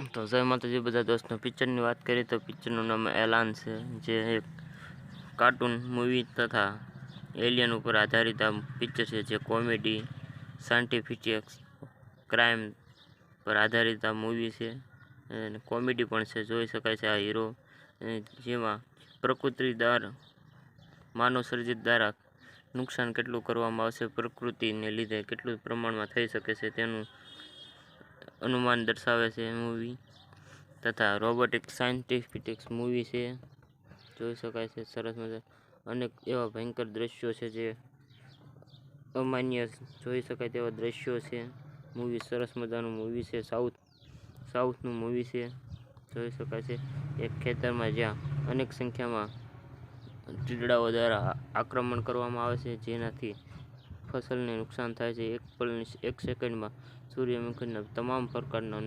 તો જય માતાજી બધા દોસ્તો, પિક્ચરની વાત કરીએ તો પિક્ચરનું નામ એલાન છે, જે એક કાર્ટૂન મૂવી તથા એલિયન ઉપર આધારિત આ પિક્ચર છે, જે કોમેડી, સાયન્ટિફિક, ક્રાઇમ પર આધારિત આ મૂવી છે. અને કોમેડી પણ છે, જોઈ શકાય છે. આ હીરો જેમાં પ્રકૃતિ દ્વારા માનવ સર્જિત દ્વારા નુકસાન કેટલું કરવામાં આવશે, પ્રકૃતિને લીધે કેટલું પ્રમાણમાં થઈ શકે છે તેનું અનુમાન દર્શાવે છે મૂવી. તથા રોબોટિક સાયન્ટિફિક મૂવી છે, જોઈ શકાય છે. સરસ મજા અનેક એવા ભયંકર દ્રશ્યો છે જે અમાન્ય જોઈ શકાય તેવા દ્રશ્યો છે. મૂવી સરસ મજાનું મૂવી છે. સાઉથનું મૂવી છે, જોઈ શકાય છે. એક ખેતરમાં જ્યાં અનેક સંખ્યામાં ચીડડાઓ દ્વારા આક્રમણ કરવામાં આવે છે, જેનાથી ફસલને નુકસાન થાય છે. એક સેકન્ડમાં સૂર્યમુખીના તમામ પ્રકારના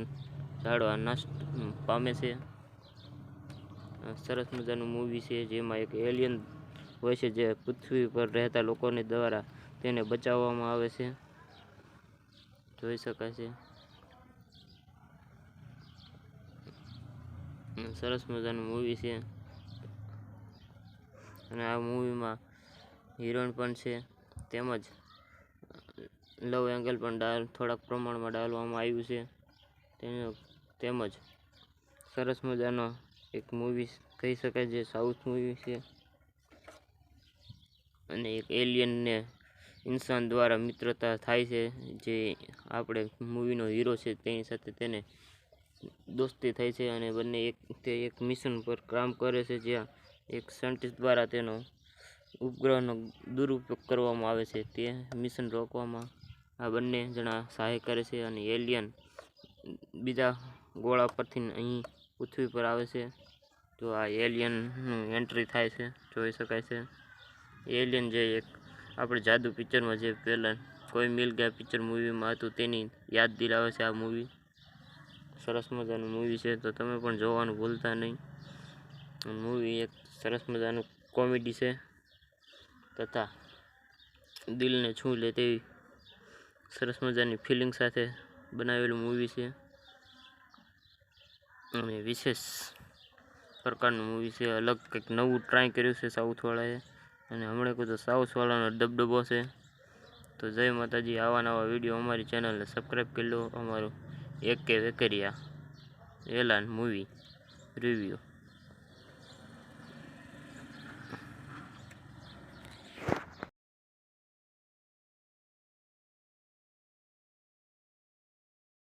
ઝાડવા નાશ પામે છે. સરસ મજાનું મૂવી છે, જેમાં એક એલિયન હોય છે જે પૃથ્વી પર રહેતા લોકોને દ્વારા તેને બચાવવામાં આવે છે, જોઈ શકાય છે. સરસ મજાનું મૂવી છે. અને આ મૂવીમાં હિરોઈન પણ છે, તેમજ લવ એંગલ પણ થોડાક પ્રમાણમાં ડાલવામાં આવ્યું છે. તેમજ સરસ મજાનો એક મૂવી કહી શકાય, જે સાઉથ મૂવી છે. અને એક એલિયનને ઇન્સાન દ્વારા મિત્રતા થાય છે, જે આપણે મૂવીનો હીરો છે તેની સાથે તેને દોસ્તી થાય છે. અને બંને એક મિશન પર કામ કરે છે, જ્યાં એક સાયન્ટિસ્ટ દ્વારા તેનો ઉપગ્રહનો દુરુપયોગ કરવામાં આવે છે. તે મિશન રોકવામાં આ બંને જણા સહાય કરે છે. અને એલિયન બીજા ગોળા પરથી અહીં પૃથ્વી પર આવે છે, તો આ એલિયનનું એન્ટ્રી થાય છે, જોઈ શકાય છે. એલિયન જે એક આપણે જાદુ પિક્ચરમાં જે પહેલાં કોઈ મિલ ગયા પિક્ચર મૂવીમાં હતું તેની યાદ દિલાવે છે આ મૂવી. સરસ મજાનું મૂવી છે, તો તમે પણ જોવાનું ભૂલતા નહીં. મૂવી એક સરસ મજાનું કોમેડી છે, તથા દિલને છૂ લે તેવી સરસ મજાની ફિલિંગ સાથે બનાવેલું મૂવી છે. અને વિશેષ પ્રકારનું મૂવી છે. અલગ કંઈક નવું ટ્રાય કર્યું છે સાઉથવાળાએ. અને હમણાં કીધું સાઉથવાળાનો દબદબો છે. તો જય માતાજી. આવા નવા વિડીયો અમારી ચેનલને સબસ્ક્રાઈબ કરી લો. અમારું એક કે વેકરિયા એલાન મૂવી રિવ્યૂ.